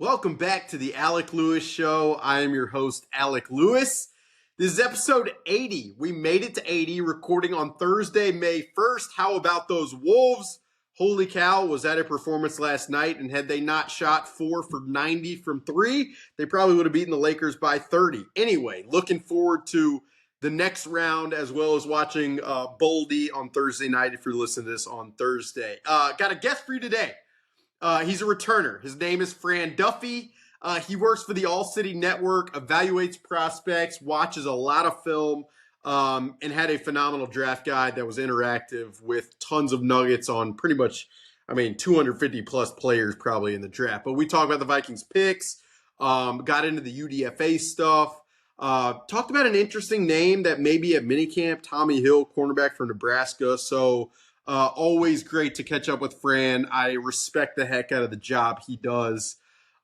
Welcome back to the Alec Lewis Show. I am your host, Alec Lewis. This is episode 80. We made it to 80, recording on Thursday, May 1st. How about those Wolves? Holy cow, was that a performance last night? And had they not shot 4 for 90 from 3, they probably would have beaten the Lakers by 30. Anyway, looking forward to the next round as well as watching Boldy on Thursday night if you're listening to this on Thursday. Got a guest for you today. He's a returner. His name is Fran Duffy. He works for the All City Network, evaluates prospects, watches a lot of film, and had a phenomenal draft guide that was interactive with tons of nuggets on pretty much, 250 plus players probably in the draft. But we talked about the Vikings picks, got into the UDFA stuff, talked about an interesting name that may be at minicamp, Tommi Hill, cornerback from Nebraska. So always great to catch up with Fran. I respect the heck out of the job he does.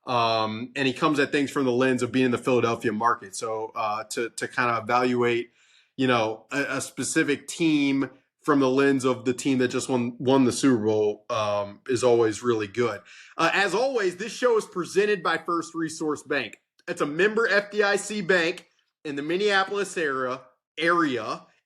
And he comes at things from the lens of being in the Philadelphia market. So to kind of evaluate, a specific team from the lens of the team that just won the Super Bowl is always really good. As always, this show is presented by First Resource Bank. It's a member FDIC bank in the Minneapolis area.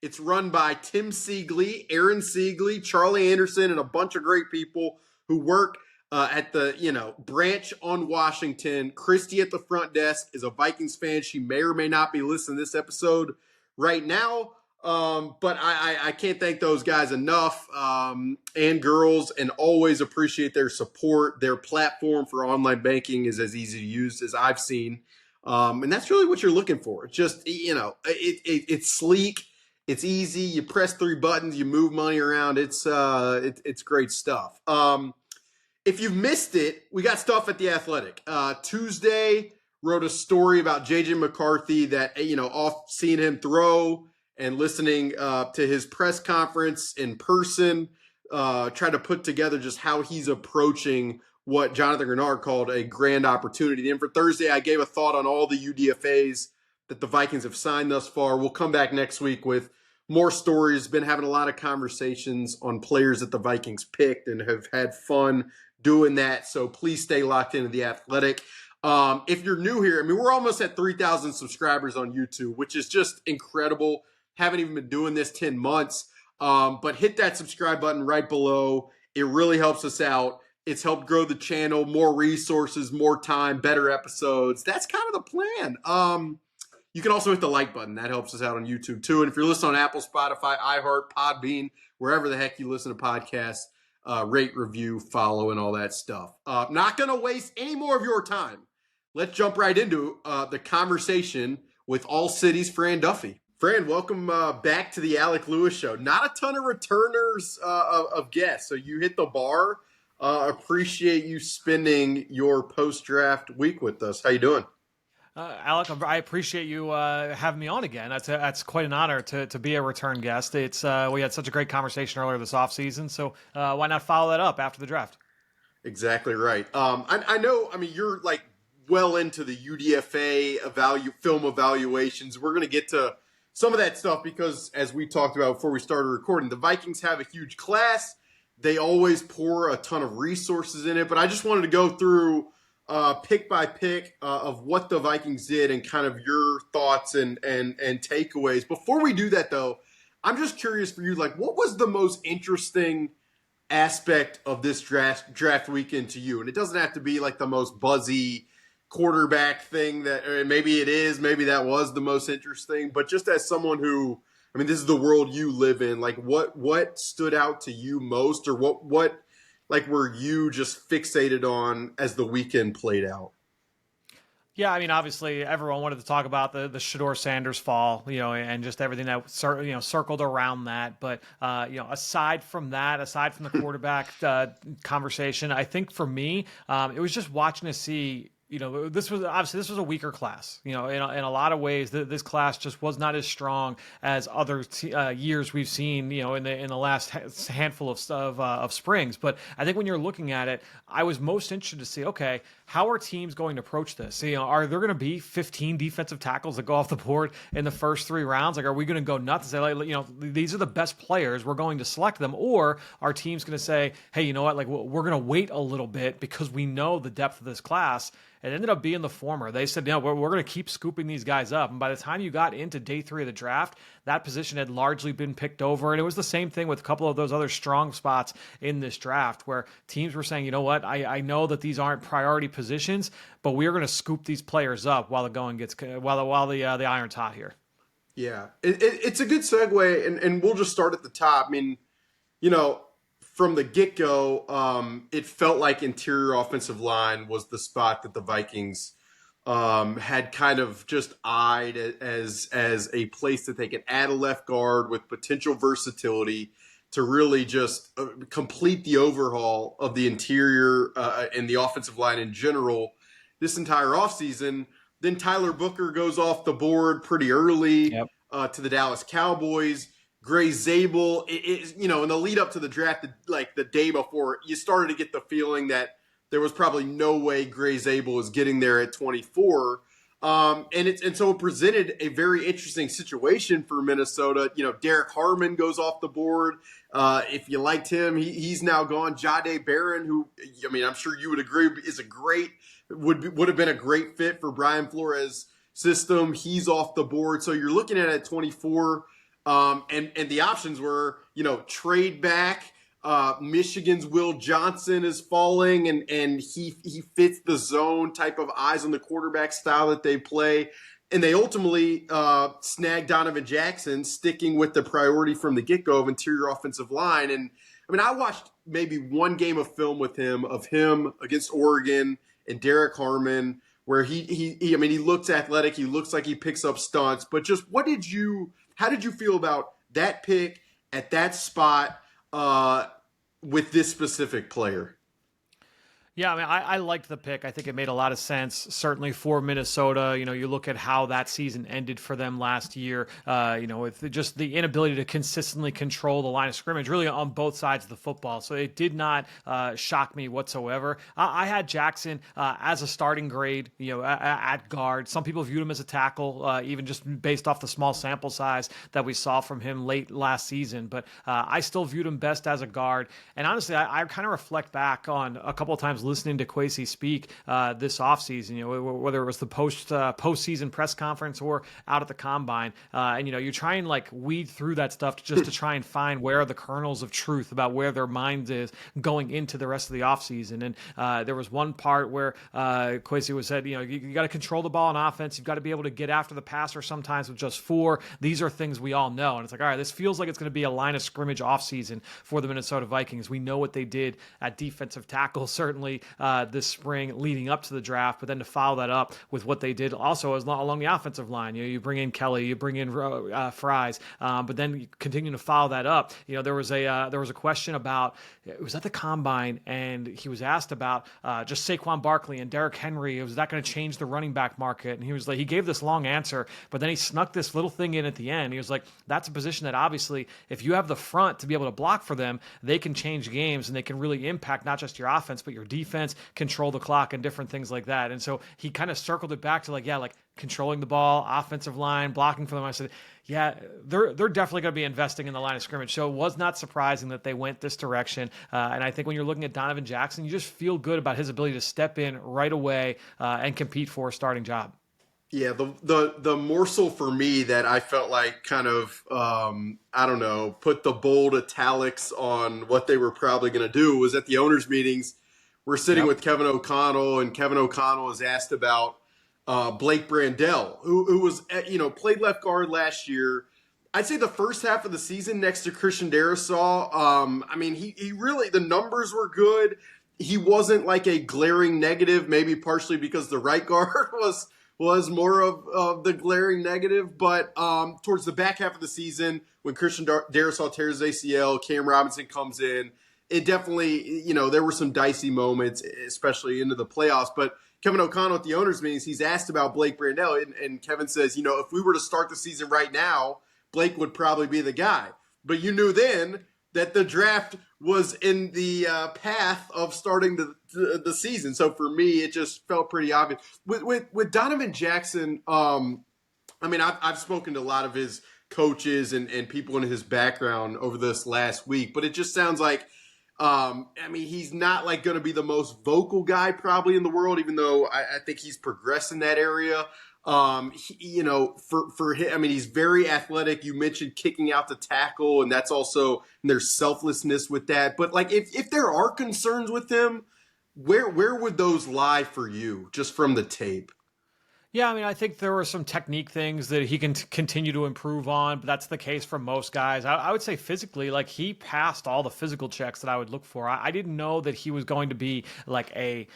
It's run by Tim Siegley, Aaron Siegley, Charlie Anderson, and a bunch of great people who work at the, branch on Washington. Christy at the front desk is a Vikings fan. She may or may not be listening to this episode right now, but I can't thank those guys enough and girls, and always appreciate their support. Their platform for online banking is as easy to use as I've seen, and that's really what you're looking for. It's just, it's sleek. It's easy. You press 3 buttons. You move money around. It's great stuff. If you've missed it, we got stuff at The Athletic. Tuesday wrote a story about J.J. McCarthy that, off seeing him throw and listening to his press conference in person, tried to put together just how he's approaching what Jonathan Grenard called a grand opportunity. And for Thursday, I gave a thought on all the UDFAs that the Vikings have signed thus far. We'll come back next week with more stories. Been having a lot of conversations on players that the Vikings picked and have had fun doing that. So please stay locked into The Athletic. If you're new here, we're almost at 3,000 subscribers on YouTube, which is just incredible. Haven't even been doing this 10 months. But hit that subscribe button right below. It really helps us out. It's helped grow the channel, more resources, more time, better episodes. That's kind of the plan. You can also hit the like button. That helps us out on YouTube too. And if you're listening on Apple, Spotify, iHeart, Podbean, wherever the heck you listen to podcasts, rate, review, follow, and all that stuff. Not going to waste any more of your time. Let's jump right into the conversation with All City's Fran Duffy. Fran, welcome back to the Alec Lewis Show. Not a ton of returners of guests, so you hit the bar. Appreciate you spending your post-draft week with us. How you doing? Alec, I appreciate you having me on again. That's quite an honor to be a return guest. It's we had such a great conversation earlier this offseason, so why not follow that up after the draft? Exactly right. I know, you're like well into the UDFA film evaluations. We're going to get to some of that stuff because, as we talked about before we started recording, the Vikings have a huge class. They always pour a ton of resources in it, but I just wanted to go through pick by pick of what the Vikings did and kind of your thoughts and takeaways. Before we do that, though, I'm just curious for you, like, what was the most interesting aspect of this draft weekend to you? And it doesn't have to be like the most buzzy quarterback thing that maybe it is, maybe that was the most interesting, but just as someone who, this is the world you live in, like what stood out to you most, or what like were you just fixated on as the weekend played out? Yeah, obviously everyone wanted to talk about the Shedeur Sanders fall, and just everything that circled around that. But aside from the quarterback conversation, I think for me, it was just watching to see. This was a weaker class. In a lot of ways, this class just was not as strong as other years we've seen. In the last handful of springs. But I think when you're looking at it, I was most interested to see, okay, how are teams going to approach this? Are there going to be 15 defensive tackles that go off the board in the first 3 rounds? Like, are we going to go nuts and say, these are the best players, we're going to select them, or are teams going to say, hey, you know what, like we're going to wait a little bit because we know the depth of this class. It ended up being the former. They said, we're going to keep scooping these guys up. And by the time you got into day 3 of the draft, that position had largely been picked over. And it was the same thing with a couple of those other strong spots in this draft where teams were saying, you know what, I know that these aren't priority positions, but we are going to scoop these players up while the going gets, while the iron's hot here. Yeah, it's a good segue, and we'll just start at the top. I mean, from the get-go, it felt like interior offensive line was the spot that the Vikings had kind of just eyed as a place that they could add a left guard with potential versatility to really just complete the overhaul of the interior and the offensive line in general this entire offseason. Then Tyler Booker goes off the board pretty early to the Dallas Cowboys. Gray Zabel, in the lead up to the draft, like the day before, you started to get the feeling that there was probably no way Gray Zabel was getting there at 24. And so it presented a very interesting situation for Minnesota. Derek Harmon goes off the board. If you liked him, he's now gone. Jahdae Barron, who, I'm sure you would agree is would have been a great fit for Brian Flores' system. He's off the board. So you're looking at 24. And the options were, trade back. Michigan's Will Johnson is falling, and he fits the zone type of eyes on the quarterback style that they play. And they ultimately snagged Donovan Jackson, sticking with the priority from the get-go of interior offensive line. And I watched maybe one game of film with him against Oregon and Derek Harmon, where he looks athletic, he looks like he picks up stunts. But just how did you feel about that pick at that spot with this specific player? Yeah, I liked the pick. I think it made a lot of sense, certainly for Minnesota. You look at how that season ended for them last year, with just the inability to consistently control the line of scrimmage, really on both sides of the football. So it did not shock me whatsoever. I had Jackson as a starting grade, at guard. Some people viewed him as a tackle, even just based off the small sample size that we saw from him late last season. But I still viewed him best as a guard. And honestly, I kind of reflect back on a couple of times listening to Kwesi speak this offseason, whether it was the postseason press conference or out at the combine. And you try and weed through that stuff just to try and find where are the kernels of truth about where their mind is going into the rest of the offseason. And there was one part where Kwesi was said, you got to control the ball on offense. You've got to be able to get after the passer sometimes with just 4. These are things we all know. And it's like, all right, this feels like it's going to be a line of scrimmage offseason for the Minnesota Vikings. We know what they did at defensive tackle, certainly this spring leading up to the draft, but then to follow that up with what they did also along the offensive line. You bring in Kelly, you bring in Fries, but then you continue to follow that up. There was a question about, it was at the combine, and he was asked about just Saquon Barkley and Derrick Henry. Was that going to change the running back market? And he gave this long answer, but then he snuck this little thing in at the end. He was like, that's a position that obviously, if you have the front to be able to block for them, they can change games and they can really impact not just your offense, but your defense, control the clock, and different things like that. And so he kind of circled it back to controlling the ball, offensive line, blocking for them. I said, yeah, they're definitely going to be investing in the line of scrimmage. So it was not surprising that they went this direction. And I think when you're looking at Donovan Jackson, you just feel good about his ability to step in right away and compete for a starting job. Yeah, the morsel for me that I felt like kind of, put the bold italics on what they were probably going to do was at the owners' meetings. We're sitting with Kevin O'Connell, and Kevin O'Connell is asked about Blake Brandel, who was, played left guard last year. I'd say the first half of the season next to Christian Darrisaw, he really, the numbers were good. He wasn't like a glaring negative, maybe partially because the right guard was more of the glaring negative. But towards the back half of the season, when Christian Darrisaw tears his ACL, Cam Robinson comes in, it definitely, there were some dicey moments, especially into the playoffs. But Kevin O'Connell at the owners' meetings, he's asked about Blake Brandel, and Kevin says, if we were to start the season right now, Blake would probably be the guy. But you knew then that the draft was in the path of starting the season. So for me, it just felt pretty obvious. With Donovan Jackson, I've spoken to a lot of his coaches and people in his background over this last week, but it just sounds like I mean, he's not like going to be the most vocal guy probably in the world, even though I think he's progressed in that area. For him, I mean, he's very athletic. You mentioned kicking out the tackle, and that's also, and there's selflessness with that. But like, if there are concerns with him, where would those lie for you, just from the tape? Yeah, I mean, I think there were some technique things that he can continue to improve on, but that's the case for most guys. I would say physically, like he passed all the physical checks that I would look for. I didn't know that he was going to be like a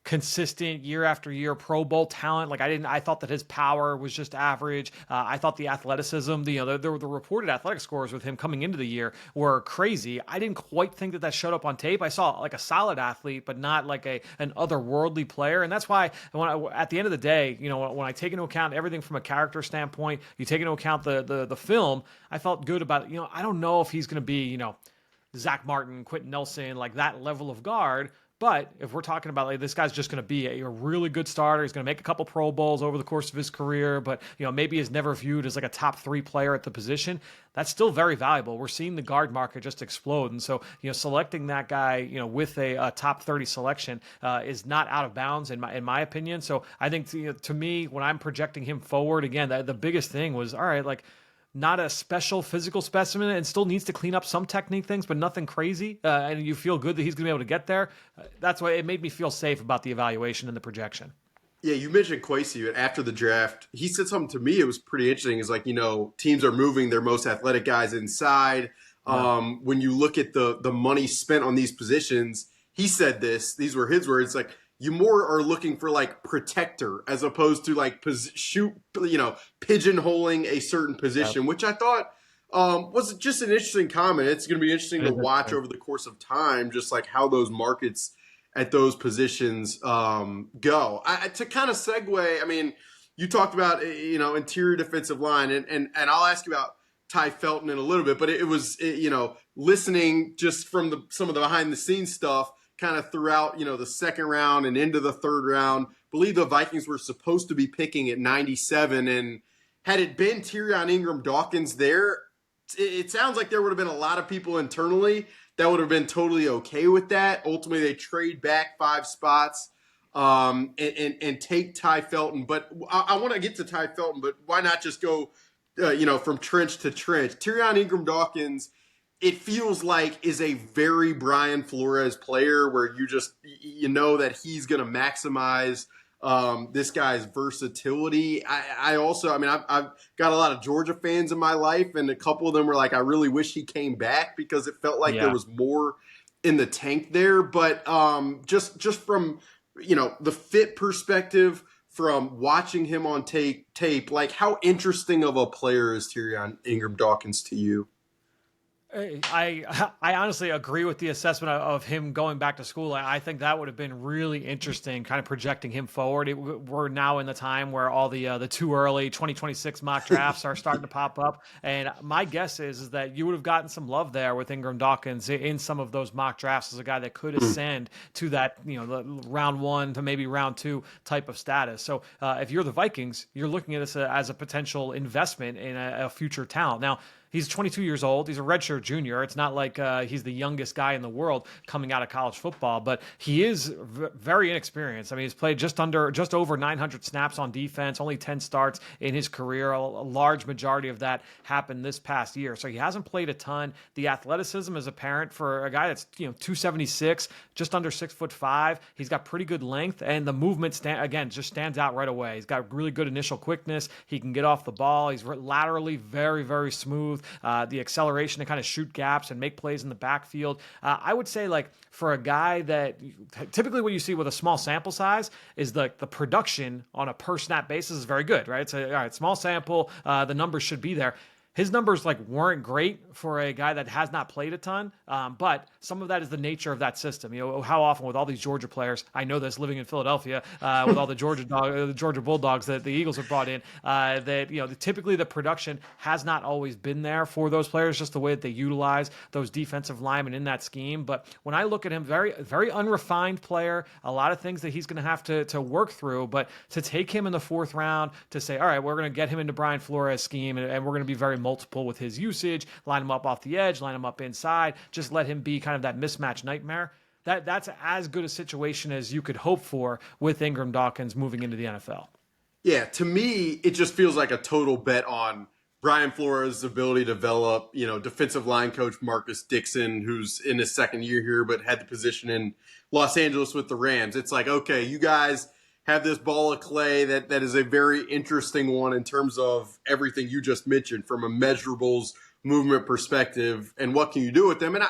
consistent year after year Pro Bowl talent. Like I thought that his power was just average. I thought the athleticism, the reported athletic scores with him coming into the year were crazy. I didn't quite think that showed up on tape. I saw like a solid athlete, but not like an otherworldly player. And that's why at the end of the day, when I take into account everything from a character standpoint, you take into account the film, I felt good about it. I don't know if he's going to be, Zach Martin, Quentin Nelson, like that level of guard. But if we're talking about like this guy's just going to be a really good starter, he's going to make a couple Pro Bowls over the course of his career, but maybe is never viewed as like a top 3 player at the position. That's still very valuable. We're seeing the guard market just explode, and so selecting that guy with a top 30 selection is not out of bounds in my opinion. So I think to me, when I'm projecting him forward, again, the biggest thing was all right, like, not a special physical specimen and still needs to clean up some technique things, but nothing crazy. And you feel good that he's going to be able to get there. That's why it made me feel safe about the evaluation and the projection. Yeah, you mentioned Kwesi after the draft. He said something to me. It was pretty interesting. It's like, teams are moving their most athletic guys inside. Yeah. When you look at the money spent on these positions, he said this. These were his words. Like, you more are looking for like protector as opposed to like pigeonholing a certain position, which I thought was just an interesting comment. It's going to be interesting to watch over the course of time, just like how those markets at those positions go. To kind of segue, I mean, you talked about interior defensive line, and I'll ask you about Tai Felton in a little bit, but it was listening just from some of the behind the scenes stuff. Kind of throughout, the second round and into the third round. I believe the Vikings were supposed to be picking at 97, and had it been Tyrion Ingram-Dawkins there, it sounds like there would have been a lot of people internally that would have been totally okay with that. Ultimately, they trade back 5 spots and take Tai Felton. But I want to get to Tai Felton, but why not just go, from trench to trench? Tyrion Ingram-Dawkins, it feels like, is a very Brian Flores player where you just, that he's going to maximize this guy's versatility. I've got a lot of Georgia fans in my life, and a couple of them were like, I really wish he came back because it felt like there was more in the tank there. But just from, the fit perspective, from watching him on tape, like how interesting of a player is Tyrion Ingram-Dawkins to you? I honestly agree with the assessment of him going back to school. I think that would have been really interesting, kind of projecting him forward. We're now in the time where all the too early 2026 mock drafts are starting to pop up, and my guess is that you would have gotten some love there with Ingram-Dawkins in some of those mock drafts as a guy that could ascend to that the round 1 to maybe round 2 type of status. So if you're the Vikings, you're looking at this as a potential investment in a future talent. Now, he's 22 years old. He's a redshirt junior. It's not like he's the youngest guy in the world coming out of college football, but he is very inexperienced. I mean, he's played just over 900 snaps on defense, only 10 starts in his career. A large majority of that happened this past year. So he hasn't played a ton. The athleticism is apparent for a guy that's 276, just under 6'5". He's got pretty good length, and the movement just stands out right away. He's got really good initial quickness. He can get off the ball. He's laterally very, very smooth. The acceleration to kind of shoot gaps and make plays in the backfield. I would say, like, for a guy that typically what you see with a small sample size is the production on a per snap basis is very good, right? So, all right, small sample, the numbers should be there. His numbers weren't great for a guy that has not played a ton, but some of that is the nature of that system. How often with all these Georgia players, I know this living in Philadelphia, with all the Georgia Bulldogs that the Eagles have brought in, that typically the production has not always been there for those players, just the way that they utilize those defensive linemen in that scheme. But when I look at him, very very unrefined player, a lot of things that he's going to have to work through. But to take him in the 4th round, to say, all right, we're going to get him into Brian Flores' scheme, and we're going to be very multiple with his usage, line him up off the edge, line him up inside, just let him be kind of that mismatch nightmare. That's as good a situation as you could hope for with Ingram-Dawkins moving into the NFL. Yeah, to me, it just feels like a total bet on Brian Flores' ability to develop, defensive line coach Marcus Dixon, who's in his second year here, but had the position in Los Angeles with the Rams. It's like, okay, you guys have this ball of clay that is a very interesting one in terms of everything you just mentioned from a measurables movement perspective, and what can you do with them? And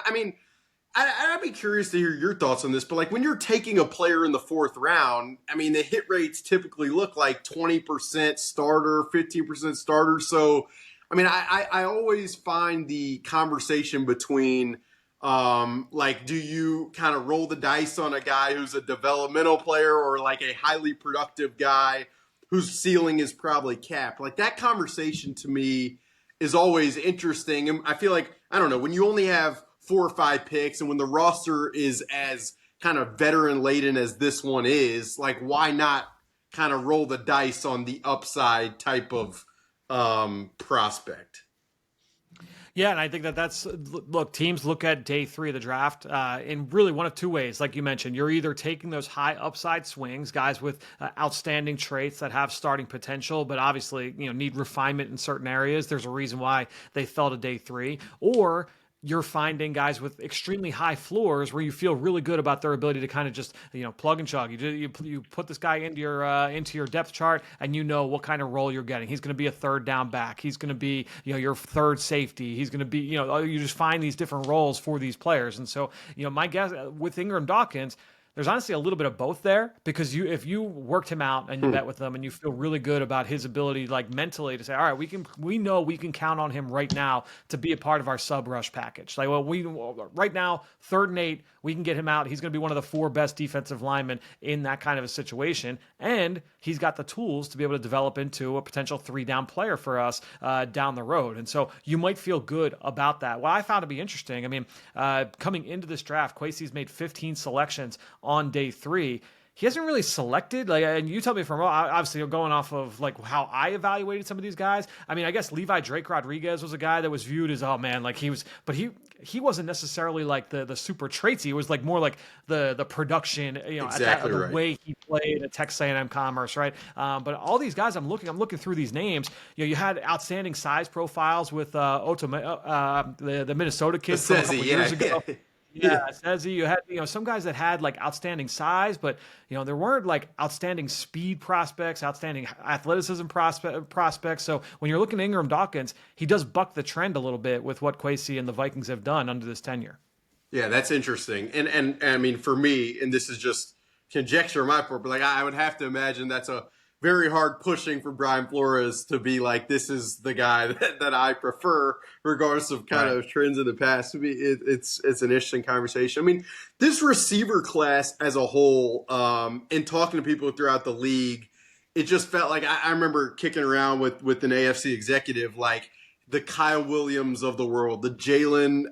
I'd be curious to hear your thoughts on this, but like when you're taking a player in the fourth round, the hit rates typically look like 20% starter, 15% starter. So, I always find the conversation between do you kind of roll the dice on a guy who's a developmental player or like a highly productive guy whose ceiling is probably capped? Like that conversation to me is always interesting. And I feel like, I don't know, when you only have 4 or 5 picks, and when the roster is as kind of veteran laden as this one is, like why not kind of roll the dice on the upside type of prospect? Yeah, and I think look, teams look at day 3 of the draft in really one of two ways. Like you mentioned, you're either taking those high upside swings, guys with outstanding traits that have starting potential, but obviously, need refinement in certain areas. There's a reason why they fell to day 3. Or you're finding guys with extremely high floors where you feel really good about their ability to kind of just, plug and chug. You put this guy into your depth chart, and you know what kind of role you're getting. He's going to be a third down back. He's going to be, your third safety. He's going to be, you just find these different roles for these players. And so, my guess with Ingram-Dawkins, there's honestly a little bit of both there, because if you worked him out and you met with him and you feel really good about his ability, like mentally, to say, all right, we know we can count on him right now to be a part of our sub rush package. Like, right now, 3rd and 8, we can get him out. He's going to be one of the 4 best defensive linemen in that kind of a situation. And he's got the tools to be able to develop into a potential 3-down player for us down the road. And so you might feel good about that. What I found to be interesting, coming into this draft, Kwesi's made 15 selections on day 3. He hasn't really selected, and you tell me from obviously going off of like how I evaluated some of these guys. I guess Levi Drake Rodriguez was a guy that was viewed as, oh man, like he wasn't necessarily like the super traits. He was like more like the production, exactly the right. way he played at Texas A&M Commerce, right? But all these guys, I'm looking through these names. You had outstanding size profiles with the Minnesota kid from a couple years ago. Yeah, Sezzy, you had some guys that had like outstanding size, but there weren't like outstanding speed prospects, outstanding athleticism prospects. So when you're looking at Ingram-Dawkins, he does buck the trend a little bit with what Kwesi and the Vikings have done under this tenure. Yeah, that's interesting. And for me, and this is just conjecture on my part, but like I would have to imagine that's a very hard pushing for Brian Flores to be like, this is the guy that I prefer, regardless of kind of trends in the past. It's an interesting conversation. This receiver class as a whole, and talking to people throughout the league, it just felt like I remember kicking around with an AFC executive, like the Kyle Williams of the world, the Jalen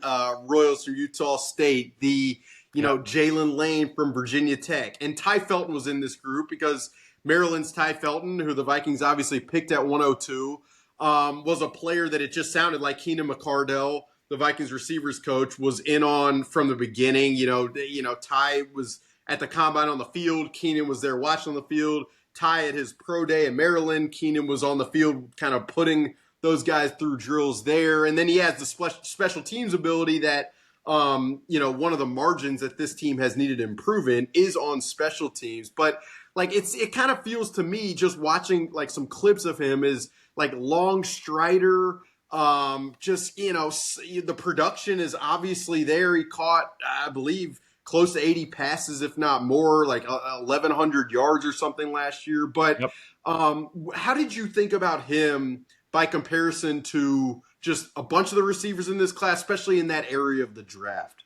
Royals from Utah State, the Jalen Lane from Virginia Tech, and Tai Felton was in this group because Maryland's Tai Felton, who the Vikings obviously picked at 102, was a player that it just sounded like Keenan McCardell, the Vikings receivers coach, was in on from the beginning. Tai was at the combine on the field. Keenan was there watching the field. Tai at his pro day in Maryland. Keenan was on the field kind of putting those guys through drills there. And then he has the special teams ability that, one of the margins that this team has needed to improve in is on special teams. But like it kind of feels to me, just watching like some clips of him, is like long strider. The production is obviously there. He caught, I believe, close to 80 passes, if not more, like 1,100 yards or something last year. But how did you think about him by comparison to just a bunch of the receivers in this class, especially in that area of the draft?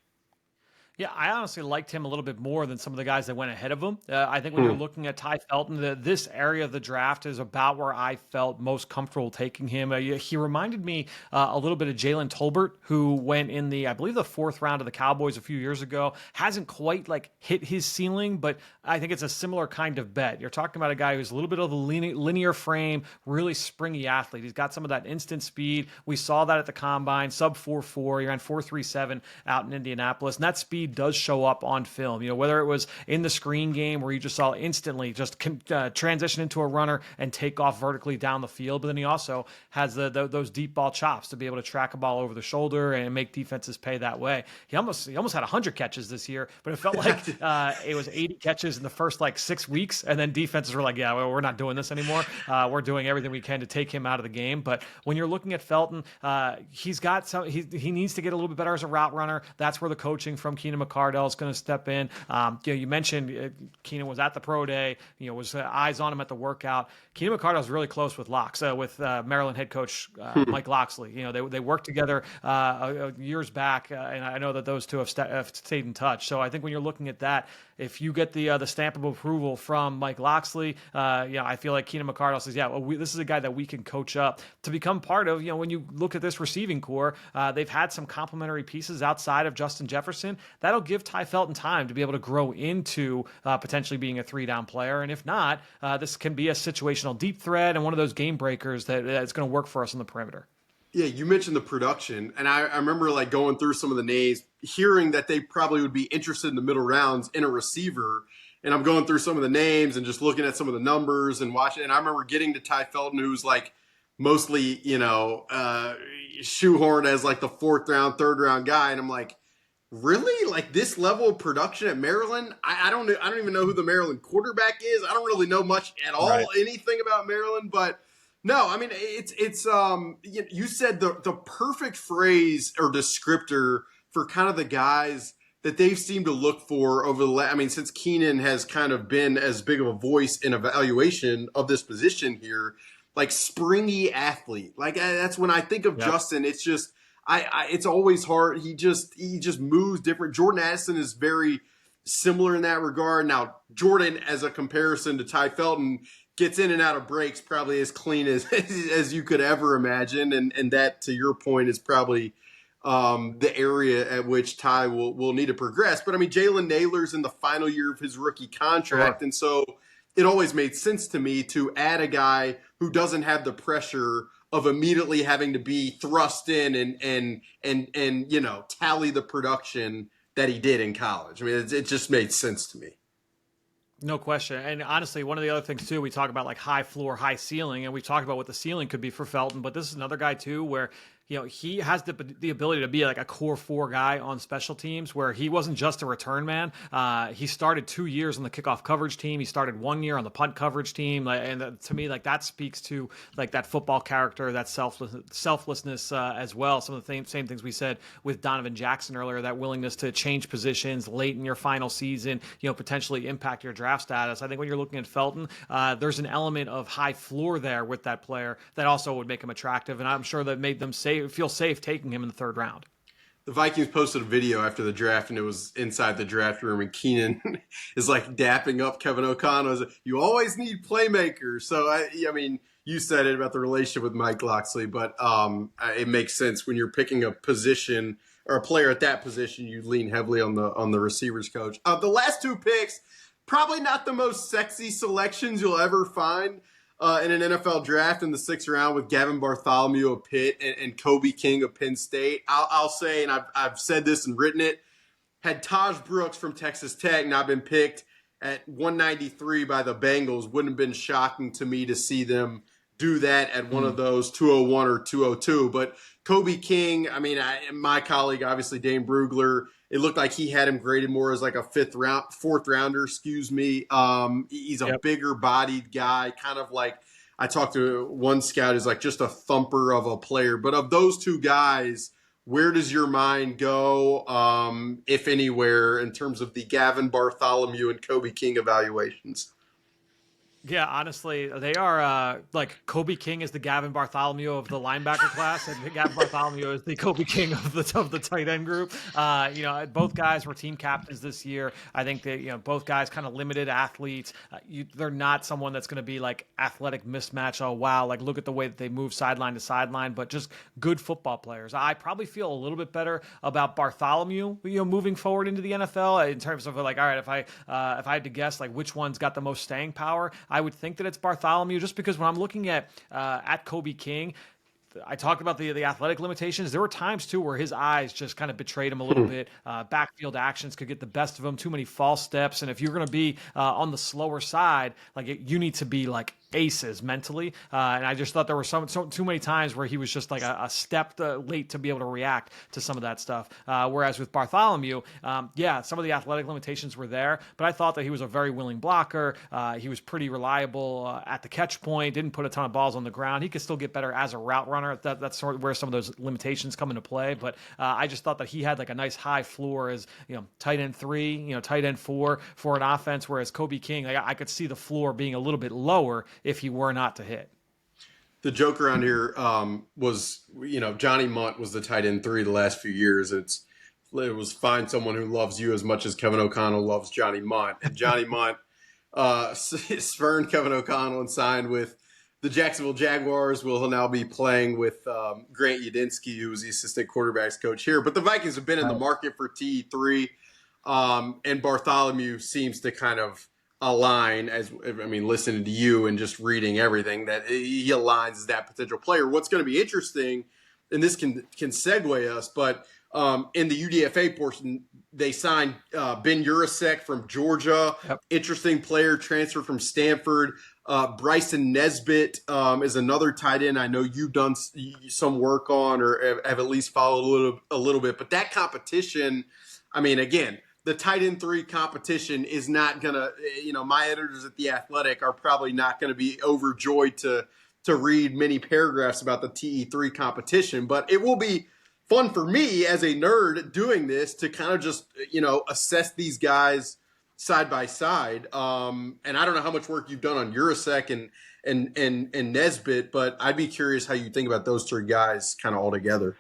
Yeah, I honestly liked him a little bit more than some of the guys that went ahead of him. I think when you're looking at Tai Felton, this area of the draft is about where I felt most comfortable taking him. He reminded me a little bit of Jalen Tolbert, who went in I believe, the fourth round of the Cowboys a few years ago. Hasn't quite like hit his ceiling, but I think it's a similar kind of bet. You're talking about a guy who's a little bit of a linear frame, really springy athlete. He's got some of that instant speed. We saw that at the combine, sub 4.4. He ran 4.37 out in Indianapolis, and that speed does show up on film. Whether it was in the screen game where you just saw instantly just transition into a runner and take off vertically down the field, but then he also has those deep ball chops to be able to track a ball over the shoulder and make defenses pay that way. He almost had 100 catches this year, but it felt like it was 80 catches in the first 6 weeks, and then defenses were like, yeah, well, we're not doing this anymore. We're doing everything we can to take him out of the game. But when you're looking at Felton, he's got some. He needs to get a little bit better as a route runner. That's where the coaching from Keenan McCardell is going to step in. You mentioned Keenan was at the pro day. Was eyes on him at the workout. Keenan McCardell is really close with with Maryland head coach Mike Locksley. They worked together years back, and I know that those two have stayed in touch. So I think when you're looking at that, if you get the stamp of approval from Mike Locksley, I feel like Keenan McCardell says, yeah, well, this is a guy that we can coach up to become part of. When you look at this receiving core, they've had some complementary pieces outside of Justin Jefferson. That'll give Tai Felton time to be able to grow into potentially being a 3-down player. And if not, this can be a situational deep threat and one of those game breakers that's going to work for us on the perimeter. Yeah, you mentioned the production, and I remember going through some of the names, hearing that they probably would be interested in the middle rounds in a receiver, and I'm going through some of the names and just looking at some of the numbers and watching, and I remember getting to Tai Felton, who's mostly, shoehorned as the 4th round, 3rd round guy, and I'm like, really? This level of production at Maryland? I don't even know who the Maryland quarterback is. I don't really know much at all, anything about Maryland, but no, I mean, it's you said the perfect phrase or descriptor for kind of the guys that they've seemed to look for over since Keenan has kind of been as big of a voice in evaluation of this position here, springy athlete. That's when I think of Justin, it's just, it's always hard. He just moves different. Jordan Addison is very similar in that regard. Now, Jordan, as a comparison to Tai Felton, gets in and out of breaks probably as clean as you could ever imagine. And that, to your point, is probably the area at which Tai will need to progress. But, Jalen Naylor's in the final year of his rookie contract. Sure. And so it always made sense to me to add a guy who doesn't have the pressure of immediately having to be thrust in and tally the production that he did in college. It just made sense to me. No question. And honestly, one of the other things too, we talk about high floor, high ceiling, and we've talked about what the ceiling could be for Felton, but this is another guy too where he has the ability to be a core 4 guy on special teams, where he wasn't just a return man. He started 2 years on the kickoff coverage team. He started 1 year on the punt coverage team. And to me, that speaks to that football character, that selflessness as well. Some of the same things we said with Donovan Jackson earlier, that willingness to change positions late in your final season, potentially impact your draft status. I think when you're looking at Felton, there's an element of high floor there with that player that also would make him attractive. And I'm sure that made them feel safe taking him in the 3rd round. The Vikings posted a video after the draft, and it was inside the draft room, and Keenan is dapping up Kevin O'Connell. You always need playmakers. So, you said it about the relationship with Mike Locksley, but it makes sense when you're picking a position or a player at that position, you lean heavily on the receivers coach. The last 2 picks, probably not the most sexy selections you'll ever find in an NFL draft in the 6th round, with Gavin Bartholomew of Pitt and Kobe King of Penn State. I'll say, and I've said this and written it, had Taj Brooks from Texas Tech not been picked at 193 by the Bengals, wouldn't have been shocking to me to see them do that at one of those 201 or 202. But Kobe King, my colleague, obviously Dane Brugler, it looked like he had him graded more as a 4th rounder, He's a bigger bodied guy, kind of I talked to one scout who's just a thumper of a player. But of those 2 guys, where does your mind go, if anywhere, in terms of the Gavin Bartholomew and Kobe King evaluations? Yeah, honestly, they are like Kobe King is the Gavin Bartholomew of the linebacker class, and Gavin Bartholomew is the Kobe King of the tight end group. Both guys were team captains this year. I think that both guys kind of limited athletes. They're not someone that's going to be like athletic mismatch. Oh wow, like look at the way that they move sideline to sideline, but just good football players. I probably feel a little bit better about Bartholomew, moving forward into the NFL in terms of like, all right, if I had to guess like which one's got the most staying power. I would think that it's Bartholomew, just because when I'm looking at Kobe King, I talked about the athletic limitations. There were times too where his eyes just kind of betrayed him a little bit. Backfield actions could get the best of him. Too many false steps, and if you're going to be on the slower side, you need to be like aces mentally. And I just thought there were too many times where he was just like a step late to be able to react to some of that stuff. Whereas with Bartholomew, some of the athletic limitations were there, but I thought that he was a very willing blocker. He was pretty reliable at the catch point, didn't put a ton of balls on the ground. He could still get better as a route runner. That's sort of where some of those limitations come into play. But I just thought that he had like a nice high floor as, tight end 3, tight end 4 for an offense. Whereas Kobe King, I could see the floor being a little bit lower if he were not to hit. The joke around here was, Johnny Munt was the tight end 3 the last few years. It was find someone who loves you as much as Kevin O'Connell loves Johnny Munt. And Johnny Munt spurned Kevin O'Connell and signed with the Jacksonville Jaguars. Will now be playing with Grant Yudinsky, who was the assistant quarterbacks coach here. But the Vikings have been in the market for T3, and Bartholomew seems to kind of align, listening to you and just reading everything, that he aligns as that potential player. What's going to be interesting, and this can segue us, but in the UDFA portion, they signed Ben Urasek from Georgia. Yep. Interesting player, transfer from Stanford. Bryson Nesbitt is another tight end I know you've done some work on or have at least followed a little bit. But that competition, again, the tight end 3 competition is not going to, my editors at The Athletic are probably not going to be overjoyed to read many paragraphs about the TE3 competition. But it will be fun for me as a nerd doing this to kind of just, assess these guys side by side. And I don't know how much work you've done on Urasek and Nesbitt, but I'd be curious how you think about those 3 guys kind of all together.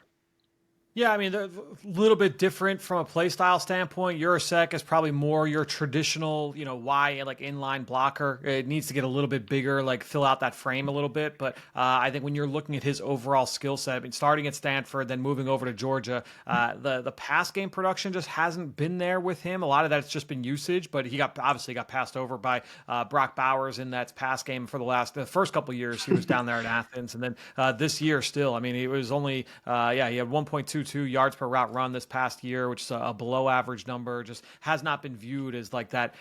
Yeah, they're a little bit different from a play style standpoint. Urasek is probably more your traditional, inline blocker. It needs to get a little bit bigger, fill out that frame a little bit. But I think when you're looking at his overall skill set, starting at Stanford, then moving over to Georgia, the pass game production just hasn't been there with him. A lot of that's just been usage, but he obviously got passed over by Brock Bowers in that pass game for the first couple of years he was down there in Athens. And then this year still, he was only, he had 1.22 yards per route run this past year, which is a below average number. Just has not been viewed as like that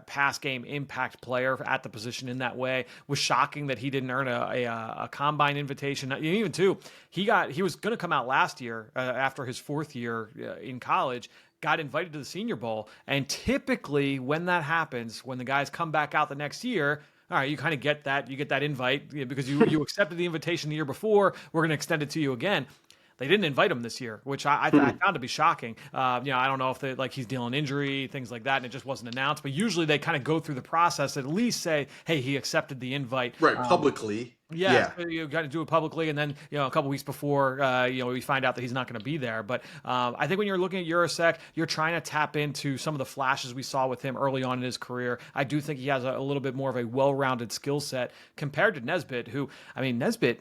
pass game impact player at the position in that way. Was shocking that he didn't earn a combine invitation. Even too, he was going to come out last year after his 4th year in college. Got invited to the Senior Bowl, and typically when that happens, when the guys come back out the next year, all right, you kind of get that. You get that invite because you accepted the invitation the year before. We're going to extend it to you again. They didn't invite him this year, which I found to be shocking. I don't know if he's dealing injury, things like that, and it just wasn't announced. But usually they kind of go through the process, at least say, hey, he accepted the invite. Right, publicly. Yeah. So you got to do it publicly, and then a couple weeks before we find out that he's not going to be there. But I think when you're looking at Urasek, you're trying to tap into some of the flashes we saw with him early on in his career. I do think he has a little bit more of a well-rounded skill set compared to Nesbitt, who Nesbitt.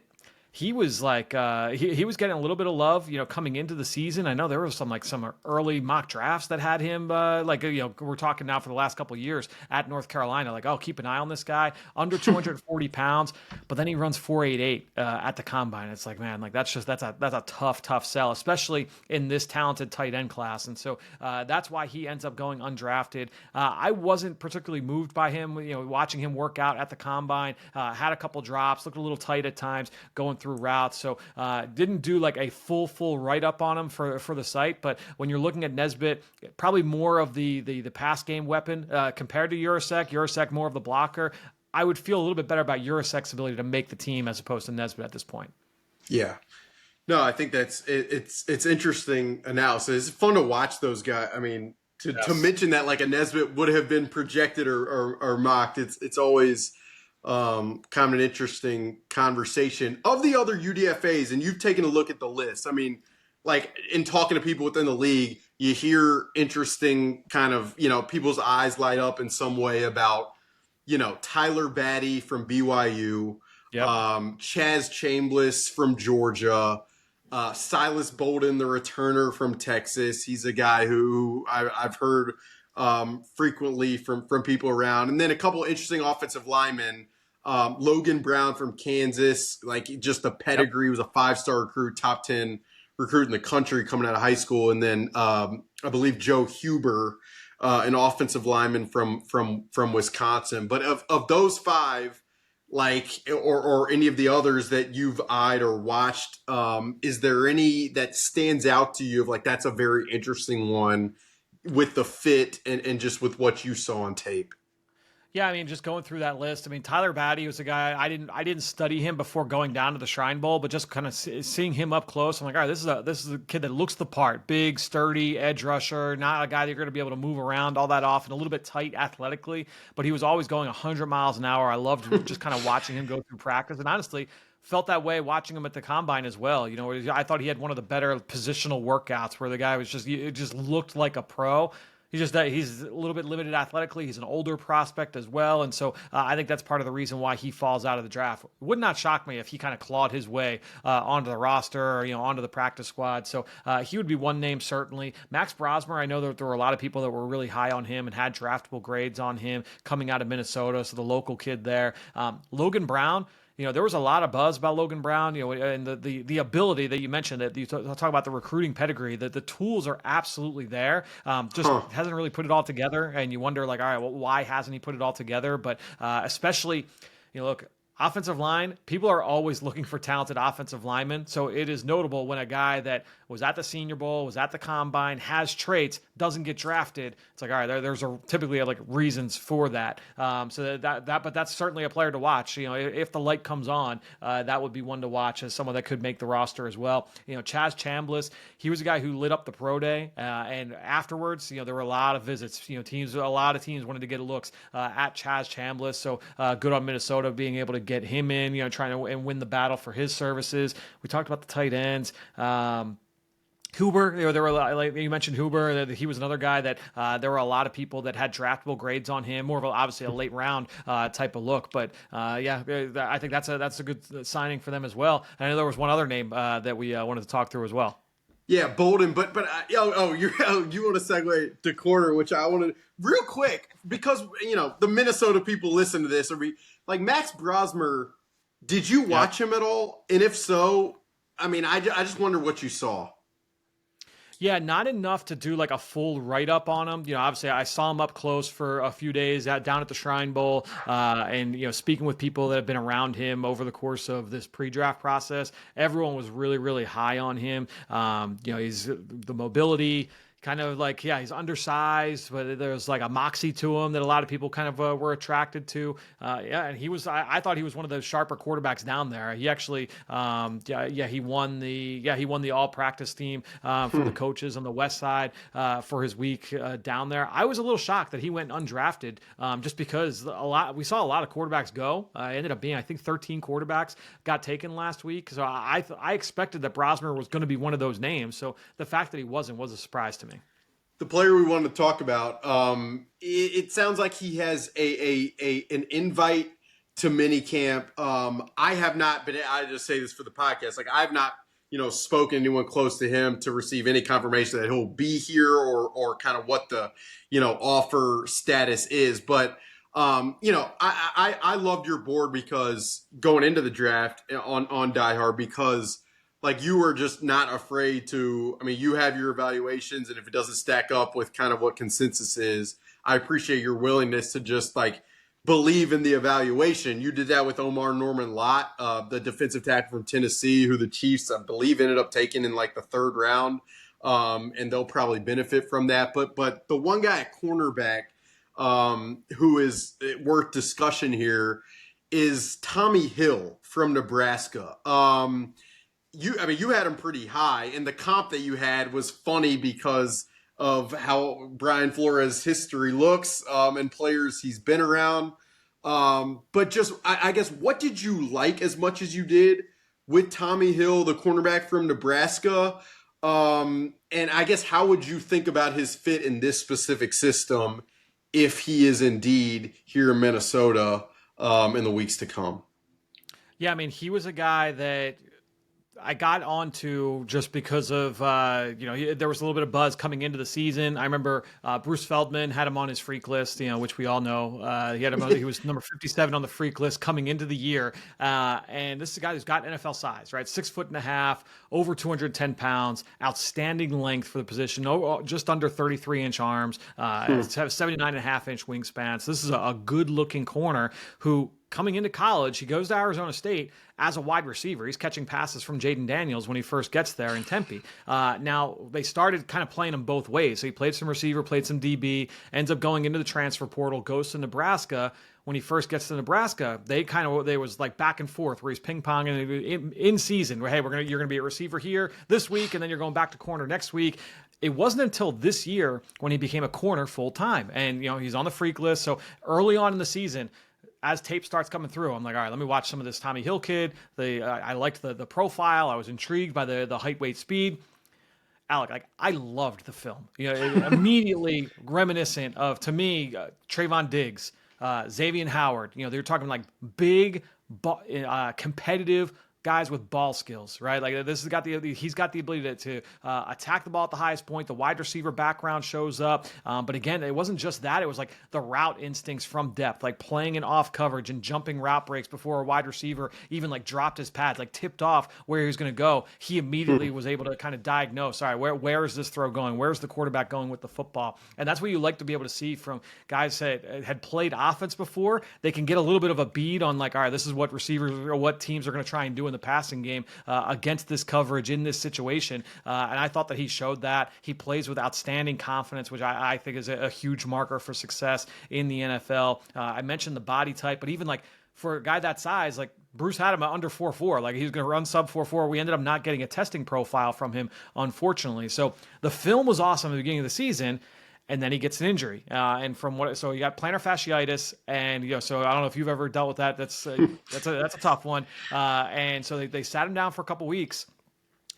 He was he was getting a little bit of love, coming into the season. I know there was some early mock drafts that had him, we're talking now for the last couple of years at North Carolina, keep an eye on this guy, under 240 pounds, but then he runs 4.88 at the combine. It's that's a tough sell, especially in this talented tight end class. And so that's why he ends up going undrafted. I wasn't particularly moved by him, watching him work out at the combine, had a couple drops, looked a little tight at times, going through routes. So didn't do a full write-up on him for the site. But when you're looking at Nesbitt, probably more of the pass game weapon compared to Urasek more of the blocker. I would feel a little bit better about Urasek's ability to make the team as opposed to Nesbitt at this point. Yeah. No, I think it's interesting analysis. It's fun to watch those guys. to mention that like a Nesbitt would have been projected or mocked. It's always kind of an interesting conversation. Of the other UDFAs, and you've taken a look at the list. I mean, like in talking to people within the league, you hear interesting kind of, people's eyes light up in some way about, Tyler Batty from BYU, Yep. Chaz Chambliss from Georgia, Silas Bolden, the returner from Texas. He's a guy who I've heard frequently from people around. And then a couple of interesting offensive linemen. Logan Brown from Kansas, like just a pedigree, was a 5-star recruit, top 10 recruit in the country coming out of high school. And then I believe Joe Huber, an offensive lineman from Wisconsin. But of those 5, like, or any of the others that you've eyed or watched, is there any that stands out to you of like, that's a very interesting one with the fit and just with what you saw on tape? Yeah, I mean, just going through that list. I mean, Tyler Batty was a guy I didn't study him before going down to the Shrine Bowl, but just kind of seeing him up close, I'm like, all right, this is a kid that looks the part, big, sturdy, edge rusher, not a guy that you're going to be able to move around all that often, a little bit tight athletically, but he was always going 100 miles an hour. I loved just kind of watching him go through practice, and honestly, felt that way watching him at the combine as well. I thought he had one of the better positional workouts where the guy was it just looked like a pro. He's a little bit limited athletically. He's an older prospect as well. And so I think that's part of the reason why he falls out of the draft. It would not shock me if he kind of clawed his way onto the roster or, onto the practice squad. So he would be one name, certainly. Max Brosmer, I know that there were a lot of people that were really high on him and had draftable grades on him coming out of Minnesota. So the local kid there. Logan Brown. There was a lot of buzz about Logan Brown, and the ability that you mentioned, that you talk about the recruiting pedigree, that the tools are absolutely there. Hasn't really put it all together, and you wonder, like, all right, well, why hasn't he put it all together? But especially, look, offensive line, people are always looking for talented offensive linemen. So it is notable when a guy that was at the Senior Bowl, was at the Combine, has traits, doesn't get drafted. It's like, all right, there's typically like reasons for that. But that's certainly a player to watch. If the light comes on, that would be one to watch as someone that could make the roster as well. Chaz Chambliss, he was a guy who lit up the pro day, and afterwards, there were a lot of visits. A lot of teams wanted to get looks at Chaz Chambliss. So good on Minnesota being able to get him in, trying to win the battle for his services. We talked about the tight ends. Huber, there were like you mentioned Huber. He was another guy that there were a lot of people that had draftable grades on him. More of obviously a late round type of look, but I think that's a good signing for them as well. And I know there was one other name that we wanted to talk through as well. Yeah, Bolden, but you want to segue to corner, which I want to real quick because the Minnesota people listen to this. Like Max Brosmer, did you watch him at all? And if so, I mean, I just wonder what you saw. Yeah, not enough to do like a full write-up on him. Obviously I saw him up close for a few days down at the Shrine Bowl, and speaking with people that have been around him over the course of this pre-draft process, everyone was really, really high on him. He's the mobility, kind of like, he's undersized, but there's like a moxie to him that a lot of people kind of were attracted to. And he was, I thought he was one of the sharper quarterbacks down there. He actually, he won the all practice team from the coaches on the West Side for his week down there. I was a little shocked that he went undrafted just because we saw a lot of quarterbacks go. Ended up being, I think 13 quarterbacks got taken last week. So I expected that Brosmer was going to be one of those names. So the fact that he wasn't was a surprise to me. The player we wanted to talk about, it sounds like he has an invite to minicamp. I have not been. I just say this for the podcast. Like I've not, spoken to anyone close to him to receive any confirmation that he'll be here or kind of what the, offer status is. But I loved your board because going into the draft on Die Hard because. Like you were just not afraid to, you have your evaluations and if it doesn't stack up with kind of what consensus is, I appreciate your willingness to just like believe in the evaluation. You did that with Omar Norman Lott, the defensive tackle from Tennessee, who the Chiefs, I believe, ended up taking in like the 3rd round. And they'll probably benefit from that. But the one guy at cornerback who is worth discussion here is Tommi Hill from Nebraska. You had him pretty high, and the comp that you had was funny because of how Brian Flores' history looks and players he's been around. But just, I guess, what did you like as much as you did with Tommi Hill, the cornerback from Nebraska? And I guess, how would you think about his fit in this specific system if he is indeed here in Minnesota in the weeks to come? Yeah, I mean, he was a guy that I got onto just because of, there was a little bit of buzz coming into the season. I remember Bruce Feldman had him on his freak list, which we all know. He was number 57 on the freak list coming into the year. And this is a guy who's got NFL size, right? 6'1.5", over 210 pounds, outstanding length for the position, just under 33-inch arms, 79.5-inch wingspan. So this is a good-looking corner who, coming into college, he goes to Arizona State as a wide receiver. He's catching passes from Jaden Daniels when he first gets there in Tempe. Now, they started kind of playing him both ways. So he played some receiver, played some DB, ends up going into the transfer portal, goes to Nebraska. When he first gets to Nebraska, they was like back and forth where he's ping-ponging in season. Where, hey, you're gonna be a receiver here this week, and then you're going back to corner next week. It wasn't until this year when he became a corner full-time. And, he's on the freak list. So early on in the season, as tape starts coming through, I'm like, all right, let me watch some of this Tommi Hill kid. I liked the profile. I was intrigued by the height, weight, speed. Alec, I loved the film. Immediately reminiscent of, to me, Trayvon Diggs, Xavier Howard. They're talking like big, competitive guys with ball skills, right? Like he's got the ability to attack the ball at the highest point. The wide receiver background shows up. But again, it wasn't just that. It was like the route instincts from depth, like playing in off coverage and jumping route breaks before a wide receiver even like dropped his pads, like tipped off where he was going to go. He immediately was able to kind of diagnose, all right, where is this throw going? Where's the quarterback going with the football? And that's what you like to be able to see from guys that had played offense before. They can get a little bit of a bead on like, all right, this is what receivers or what teams are going to try and do in the passing game against this coverage in this situation. And I thought that he showed that. He plays with outstanding confidence, which I think is a huge marker for success in the NFL. I mentioned the body type, but even like for a guy that size, like Bruce had him under 4.4. Like he's going to run sub 4.4. We ended up not getting a testing profile from him, unfortunately. So the film was awesome at the beginning of the season. And then he gets an injury, so you got plantar fasciitis, and so I don't know if you've ever dealt with that. That's a tough one. And so they sat him down for a couple weeks,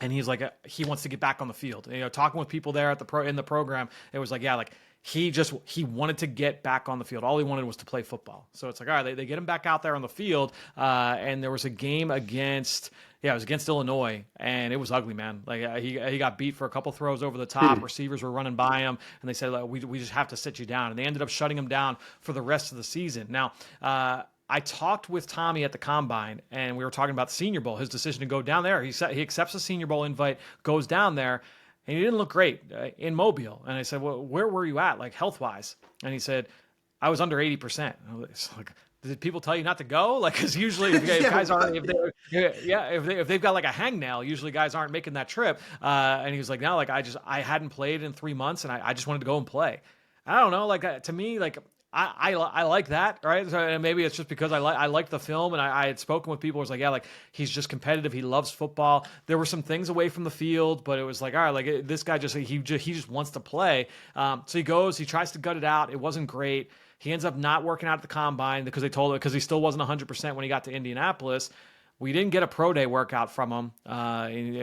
and he's like, he wants to get back on the field. Talking with people there in the program, it was like, yeah, like he wanted to get back on the field. All he wanted was to play football. So it's like, all right, they get him back out there on the field, and there was a game against. Yeah, it was against Illinois, and it was ugly, man. Like he got beat for a couple throws over the top. Receivers were running by him, and they said, like, we just have to sit you down. And they ended up shutting him down for the rest of the season. Now, I talked with Tommi at the Combine, and we were talking about the Senior Bowl, his decision to go down there. He accepts the Senior Bowl invite, goes down there, and he didn't look great in Mobile. And I said, well, where were you at, like health-wise? And he said, I was under 80%. I was like, did people tell you not to go? Like, because usually if guys aren't, if they've got like a hangnail, usually guys aren't making that trip. And he was like, no, like I hadn't played in 3 months, and I just wanted to go and play. I don't know, like to me, like I like that, right? So, and maybe it's just because I liked the film, and I had spoken with people who was like, yeah, like he's just competitive, he loves football. There were some things away from the field, but it was like, all right, like this guy he just wants to play. So he goes, he tries to gut it out. It wasn't great. He ends up not working out at the Combine because because he still wasn't 100% when he got to Indianapolis. We didn't get a pro day workout from him. And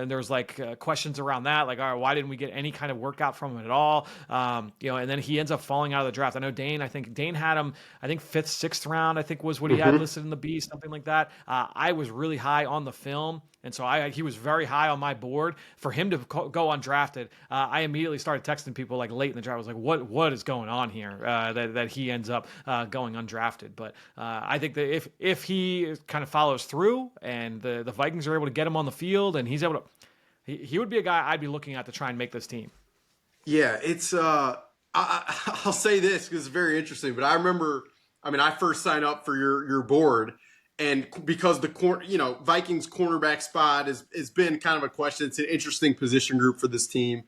there was like questions around that. Like, all right, why didn't we get any kind of workout from him at all? And then he ends up falling out of the draft. I know Dane had him, I think 5th, 6th round, I think was what he had listed in the B, something like that. I was really high on the film. And so he was very high on my board. For him to go undrafted, I immediately started texting people like late in the draft. I was like, what is going on here that he ends up going undrafted? But I think that if he kind of follows through and the Vikings are able to get him on the field and he's able to, he would be a guy I'd be looking at to try and make this team. Yeah, it's I'll say this because it's very interesting. But I remember, I first signed up for your board. And because the Vikings cornerback spot has been kind of a question. It's an interesting position group for this team.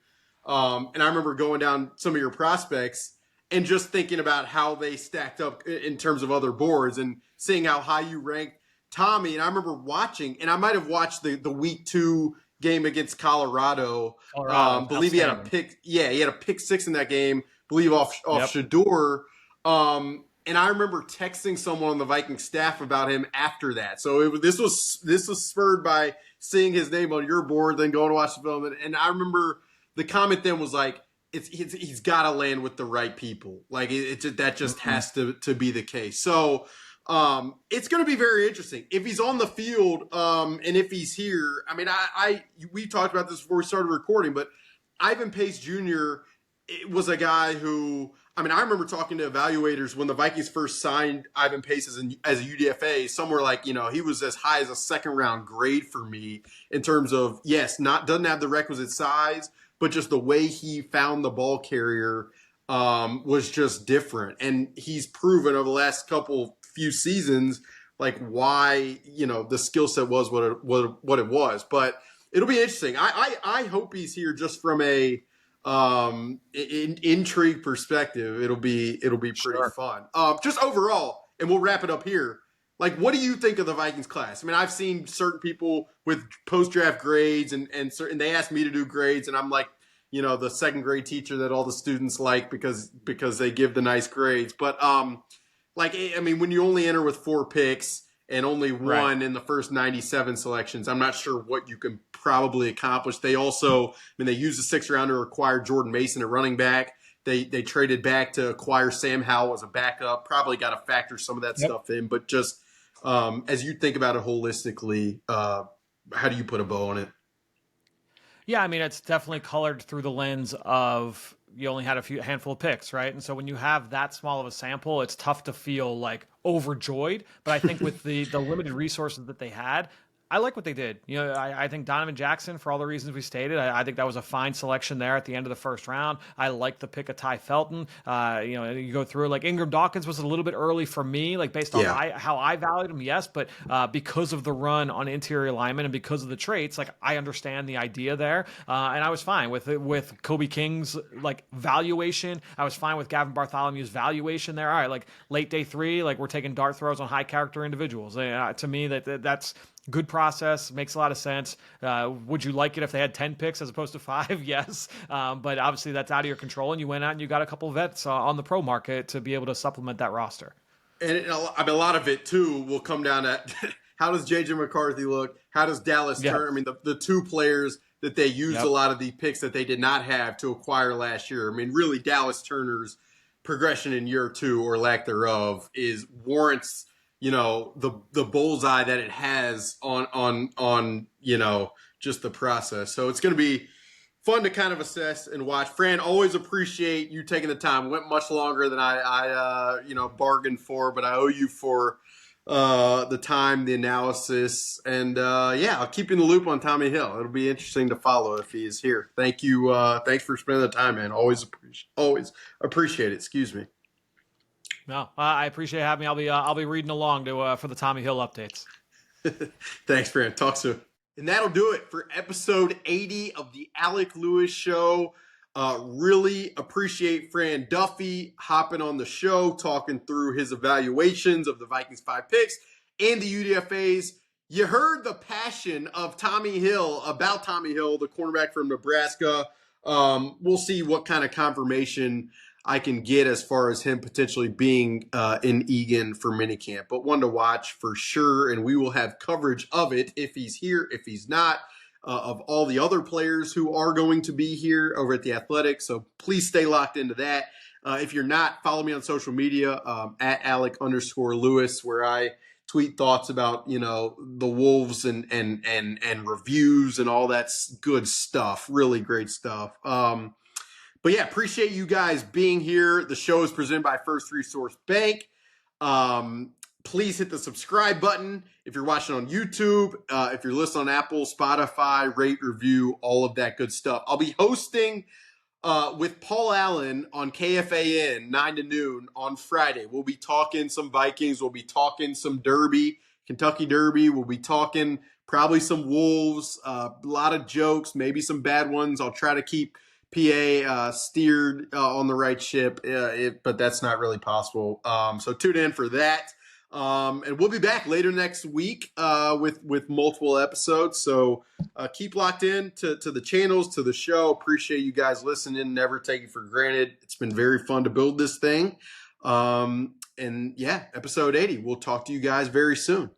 And I remember going down some of your prospects and just thinking about how they stacked up in terms of other boards and seeing how high you ranked Tommi. And I remember watching, and I might have watched the week 2 game against Colorado. Colorado, Believe he had a outstanding. pick. Yeah, he had a pick six in that game. Believe off Yep. Shador. And I remember texting someone on the Viking staff about him after that. So this was spurred by seeing his name on your board, then going to watch the film. And I remember the comment then was like, he's got to land with the right people. Like that just has to be the case. So it's going to be very interesting if he's on the field and if he's here. I mean, we talked about this before we started recording, but Ivan Pace Jr. was a guy who, I mean, I remember talking to evaluators when the Vikings first signed Ivan Pace as a UDFA. Somewhere like, he was as high as a second round grade for me in terms of, yes, doesn't have the requisite size, but just the way he found the ball carrier was just different. And he's proven over the last few seasons like why the skill set was what it was. But it'll be interesting. I hope he's here just from a intrigue perspective. It'll be pretty fun. Just overall, and we'll wrap it up here. Like, what do you think of the Vikings class? I mean, I've seen certain people with post-draft grades, and they ask me to do grades, and I'm like, the second grade teacher that all the students like because they give the nice grades. But when you only enter with 4 picks and only one in the first 97 selections, I'm not sure what you can probably accomplish. They also, they used a 6th round to acquire Jordan Mason at running back. They traded back to acquire Sam Howell as a backup. Probably got to factor some of that stuff in. But just as you think about it holistically, how do you put a bow on it? Yeah, I mean, it's definitely colored through the lens of you only had a handful of picks, right? And so when you have that small of a sample, it's tough to feel like overjoyed. But I think with the limited resources that they had, I like what they did. I think Donovan Jackson, for all the reasons we stated, I think that was a fine selection there at the end of the first round. I like the pick of Tai Felton. You go through, like, Ingram-Dawkins was a little bit early for me, like based on how I valued him, yes, but because of the run on interior linemen and because of the traits, like, I understand the idea there, and I was fine with it, with Kobe King's like valuation. I was fine with Gavin Bartholomew's valuation there. All right, like late day 3, like we're taking dart throws on high character individuals. To me, that's good process, makes a lot of sense. Would you like it if they had 10 picks as opposed to 5? Yes. But obviously that's out of your control, and you went out and you got a couple of vets on the pro market to be able to supplement that roster. And a lot of it, too, will come down to how does J.J. McCarthy look? How does Dallas Turner? I mean, the 2 players that they used a lot of the picks that they did not have to acquire last year. I mean, really, Dallas Turner's progression in year 2 or lack thereof warrants – the bullseye that it has on just the process. So it's going to be fun to kind of assess and watch. Fran, always appreciate you taking the time. It went much longer than I bargained for, but I owe you for the time, the analysis, and I'll keep you in the loop on Tommi Hill. It'll be interesting to follow if he is here. Thank you. Thanks for spending the time, man. Always appreciate it. Excuse me. No, I appreciate having me. I'll be reading along for the Tommi Hill updates. Thanks, Fran. Talk soon. And that'll do it for episode 80 of the Alec Lewis Show. Really appreciate Fran Duffy hopping on the show, talking through his evaluations of the Vikings 5 picks and the UDFAs. You heard the passion of Tommi Hill, about Tommi Hill, the cornerback from Nebraska. We'll see what kind of confirmation I can get as far as him potentially being in Eagan for minicamp. But one to watch for sure, and we will have coverage of it if he's here, if he's not, of all the other players who are going to be here over at The Athletic. So please stay locked into that. If you're not, follow me on social media, at Alec_Lewis, where I tweet thoughts about, the Wolves and reviews and all that good stuff. Really great stuff. But yeah, appreciate you guys being here. The show is presented by First Resource Bank. Please hit the subscribe button if you're watching on YouTube. If you're listening on Apple, Spotify, rate, review, all of that good stuff. I'll be hosting with Paul Allen on KFAN 9 to noon on Friday. We'll be talking some Vikings. We'll be talking some Derby, Kentucky Derby. We'll be talking probably some Wolves, a lot of jokes, maybe some bad ones. I'll try to keep PA steered on the right ship, but that's not really possible. So tune in for that. And we'll be back later next week with multiple episodes. So keep locked in to the channels, to the show. Appreciate you guys listening. Never take it for granted. It's been very fun to build this thing. And yeah, episode 80. We'll talk to you guys very soon.